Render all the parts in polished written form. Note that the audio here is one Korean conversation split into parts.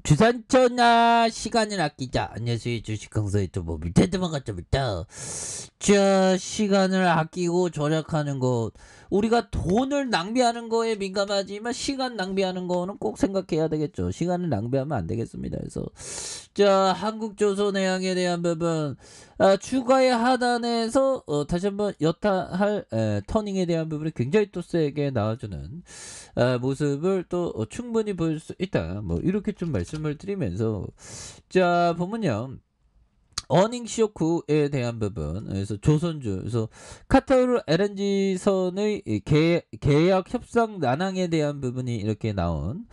주산천하 시간을 아끼자. 안녕하세요. 주식 강사 유튜버 밑에만 갔자부터 자 시간을 아끼고 절약하는 것. 우리가 돈을 낭비하는 거에 민감하지만 시간 낭비하는 거는 꼭 생각해야 되겠죠. 시간을 낭비하면 안 되겠습니다. 그래서 자 한국조선해양에 대한 부분 추가의 하단에서 다시 한번 여타할 터닝에 대한 부분이 굉장히 또 세게 나와주는 모습을 또 충분히 보일 수 있다. 뭐 이렇게 좀 말씀을 드리면서 자 보면요. 어닝 쇼크에 대한 부분, 그래서 조선주, 그래서 카타르 LNG선의 계약 협상 난항에 대한 부분이 이렇게 나온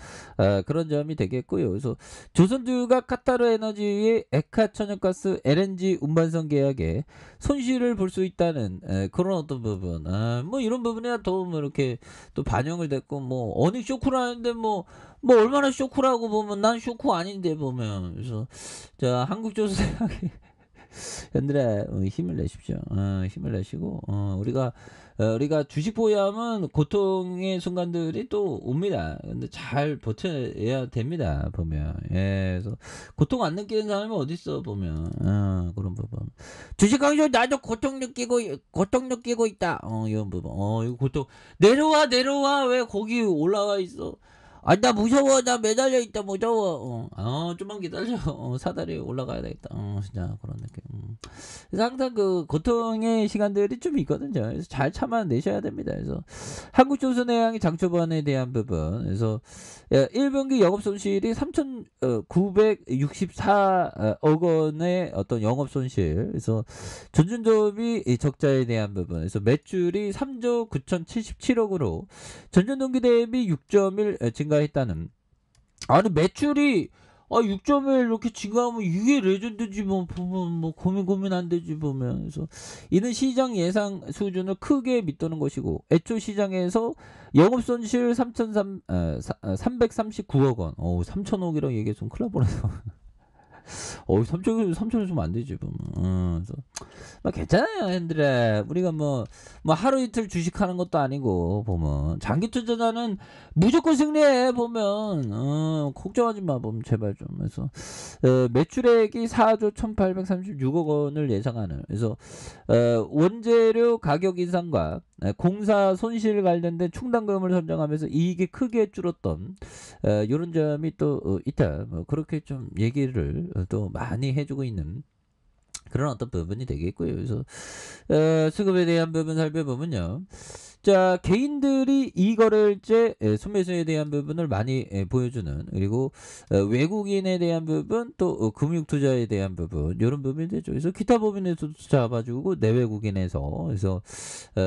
그런 점이 되겠고요. 그래서 조선주가 카타르 에너지의 에카 천연가스 LNG 운반선 계약에 손실을 볼 수 있다는 그런 어떤 부분, 뭐 이런 부분이야 더 뭐 이렇게 또 반영을 됐고, 뭐 어닝 쇼크라는데 뭐 얼마나 쇼크라고 보면 난 쇼크 아닌데 보면. 그래서 자 한국조선해양이 현들아 힘을 내십시오. 힘을 내시고 우리가 주식 보유하면 고통의 순간들이 또 옵니다. 근데 잘 버텨야 됩니다. 보면 그래서 고통 안 느끼는 사람이 어디 있어 보면 그런 부분. 주식 강조 나도 고통 느끼고 있다. 이런 부분. 이거 고통 내려와 왜 거기 올라와 있어? 나 무서워. 나 매달려 있다. 무서워. 좀만 기다려. 사다리 올라가야 되겠다. 진짜 그런 느낌. 그래서 항상 그 고통의 시간들이 좀 있거든요. 그래서 잘 참아내셔야 됩니다. 그래서 한국조선해양의 장초반에 대한 부분. 그래서 1분기 영업 손실이 3,964억 원의 어떤 영업 손실. 그래서 전준조업이 적자에 대한 부분. 그래서 매출이 3조 9,077억으로 전년 동기 대비 6.1 증가했다는. 아니 매출이 6.1 이렇게 증가하면 이게 레전드지 뭐 보면 뭐 고민 안 되지 보면. 그래서 이는 시장 예상 수준을 크게 밑도는 것이고 애초 시장에서 영업 손실 339억 원. 3천억이라고 얘기해 좀 큰일 날 뻔했어. 3천원 주면 안 되지 보면. 그래서 괜찮아요 핸들아. 우리가 뭐 하루 이틀 주식하는 것도 아니고 보면 장기 투자자는 무조건 승리해 보면. 걱정하지 마 보면 제발 좀. 그래서 매출액이 4조 1836억 원을 예상하는. 그래서 원재료 가격 인상과 공사 손실 관련된 충당금을 선정하면서 이익이 크게 줄었던 이런 점이 또 있다. 뭐 그렇게 좀 얘기를 또 많이 해주고 있는 그런 어떤 부분이 되겠고요. 그래서 수급에 대한 부분 살펴보면요. 자 개인들이 이거래일제 순매수에 대한 부분을 많이 보여주는, 그리고 외국인에 대한 부분, 또 금융투자에 대한 부분, 이런 부분이 되죠. 그래서 기타 법인에서도 잡아주고 내외국인에서. 그래서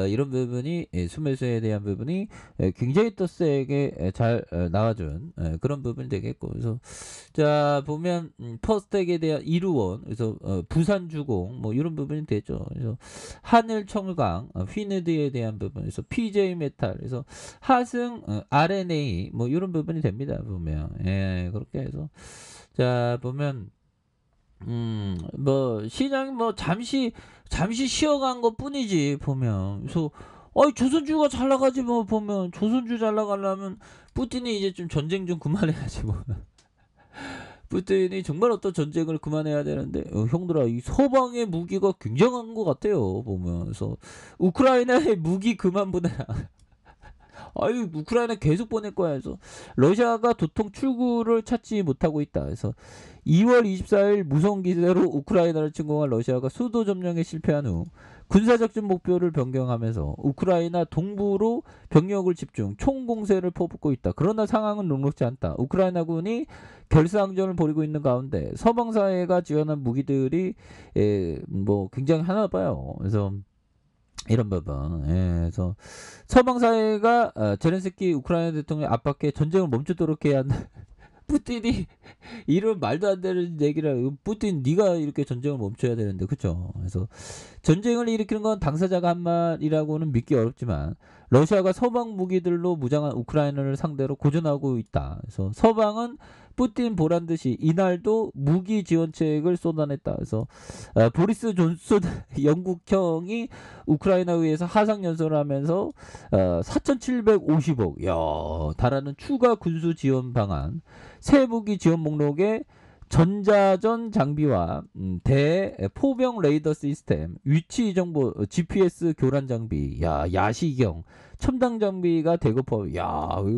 이런 부분이 순매수에 대한 부분이 굉장히 또 세게 잘 나와준 그런 부분이 되겠고. 그래서 자 보면 퍼스텍에 대한 이루원, 그래서 부산주공 뭐 이런 부분이 되죠. 그래서 하늘청강, 휘느드에 대한 부분, 그래서 PJ메탈, 그래서 하승, RNA 뭐 이런 부분이 됩니다. 보면 그렇게 해서 자 보면 뭐 시장 뭐 잠시 쉬어간 것 뿐이지 보면. 그래서 조선주가 잘 나가지 뭐 보면. 조선주 잘 나가려면 푸틴이 이제 좀 전쟁 좀 그만해야지 뭐. 푸틴이 정말 어떤 전쟁을 그만해야 되는데 형들아 이 서방의 무기가 굉장한 것 같아요 보면. 그래서 우크라이나의 무기 그만 보내라. 우크라이나 계속 보낼 거야. 그래서 러시아가 도통 출구를 찾지 못하고 있다. 그래서 2월 24일 무성 기세로 우크라이나를 침공한 러시아가 수도 점령에 실패한 후 군사작전 목표를 변경하면서 우크라이나 동부로 병력을 집중 총공세를 퍼붓고 있다. 그러나 상황은 녹록지 않다. 우크라이나군이 결사항전을 벌이고 있는 가운데 서방 사회가 지원한 무기들이 뭐 굉장히 하나 봐요. 그래서 이런 부분. 그래서 서방 사회가 제렌스키 우크라이나 대통령 압박해 전쟁을 멈추도록 해야 한다. 푸틴이 이런 말도 안 되는 얘기를. 푸틴 네가 이렇게 전쟁을 멈춰야 되는데 그쵸? 그래서 전쟁을 일으키는 건 당사자가 한 말이라고는 믿기 어렵지만 러시아가 서방 무기들로 무장한 우크라이나를 상대로 고전하고 있다. 그래서 서방은 푸틴 보란 듯이 이날도 무기 지원책을 쏟아냈다. 그래서 보리스 존슨 영국형이 우크라이나에 의해서 하상 연설을 하면서 4,750억 달하는 추가 군수 지원 방안, 새 무기 지원 목록에 전자전 장비와 대포병 레이더 시스템, 위치 정보 GPS 교란 장비, 야시경, 첨단 장비가 대거포,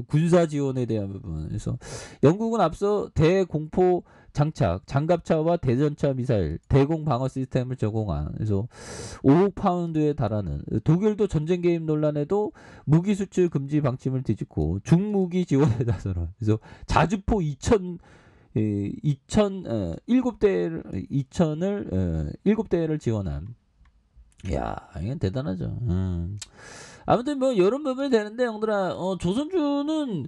군사 지원에 대한 부분. 그래서 영국은 앞서 대공포 장착, 장갑차와 대전차 미사일, 대공 방어 시스템을 제공한, 그래서 5억 파운드에 달하는, 독일도 전쟁 개입 논란에도 무기 수출 금지 방침을 뒤집고 중무기 지원에 나서는, 그래서 자주포 7대를 지원한. 이건 대단하죠. 아무튼 뭐 이런 부분이 되는데, 형들아, 조선주는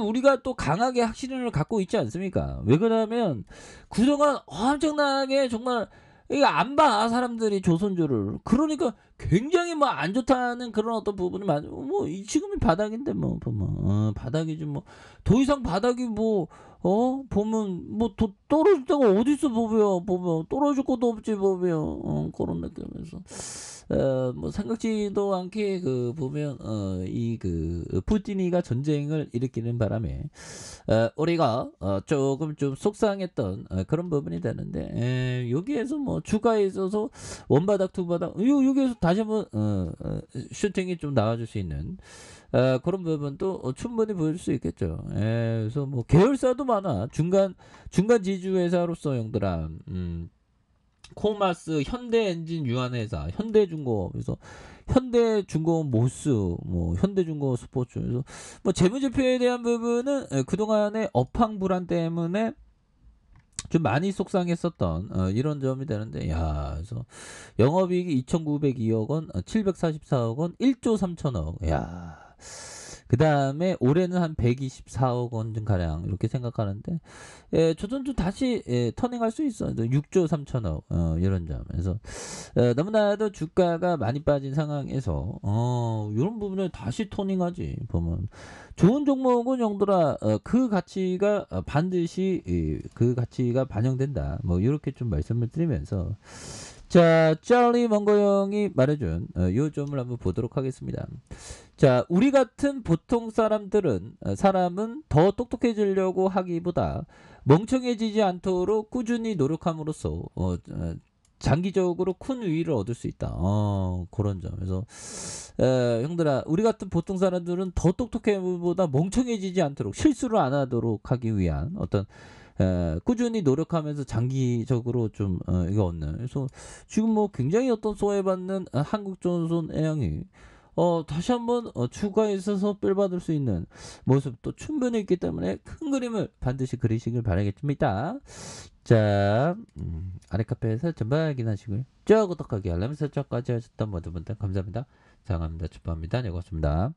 우리가 또 강하게 확신을 갖고 있지 않습니까? 왜 그러냐면 그동안 엄청나게 정말 이게 안 봐, 사람들이 조선주를. 그러니까 굉장히 뭐 안 좋다는 그런 어떤 부분이 많아. 뭐 지금이 바닥인데 뭐 보면 바닥이지 뭐. 더 이상 바닥이 뭐 보면 뭐 떨어질 데가 어디 있어 보면 떨어질 것도 없지 보면 그런 느낌에서 뭐 생각지도 않게 보면 이 푸틴이가 전쟁을 일으키는 바람에 우리가 조금 좀 속상했던 그런 부분이 되는데, 여기에서 뭐 주가에 있어서 원바닥 투바닥 여기에서 다시 한번 슈팅이 좀 나와줄 수 있는 그런 부분도 충분히 보일 수 있겠죠. 그래서 뭐 계열사도 많아. 중간 지주회사로서 형들아, 코마스, 현대엔진 유한회사, 현대중공업, 그래서 현대중공업 모스, 뭐 현대중공업 스포츠, 그래서 뭐 재무제표에 대한 부분은 그동안의 업황 불안 때문에 좀 많이 속상했었던 이런 점이 되는데, 그래서 영업이익이 2,902억 원, 744억 원, 1조 3천억. 그 다음에 올해는 한 124억 원 가량 이렇게 생각하는데, 조선주 다시 터닝할 수 있어. 6조 3천억 이런 점. 그래서 너무나도 주가가 많이 빠진 상황에서 이런 부분을 다시 토닝하지 보면 좋은 종목은 형들아, 그 가치가 반드시 그 가치가 반영된다. 뭐 이렇게 좀 말씀을 드리면서, 자, 짤리 먼거 형이 말해준 요 점을 한번 보도록 하겠습니다. 자, 우리 같은 보통 사람은 더 똑똑해지려고 하기보다 멍청해지지 않도록 꾸준히 노력함으로써 장기적으로 큰 우위를 얻을 수 있다. 그런 점에서 형들아, 우리 같은 보통 사람들은 더 똑똑해보다 멍청해지지 않도록, 실수를 안 하도록 하기 위한 어떤 꾸준히 노력하면서 장기적으로 좀 이거 얻는. 그래서 지금 뭐 굉장히 어떤 소외받는 한국조선해양이 다시 한번 추가에 있어서 삘받을 수 있는 모습도 충분히 있기 때문에 큰 그림을 반드시 그리시길 바라겠습니다. 자, 아래 카페에서 전방 확인하시고요. 구독하기, 알람 설정까지 하셨던 모든 분들 감사합니다. 사랑합니다. 축복합니다. 네, 고맙습니다.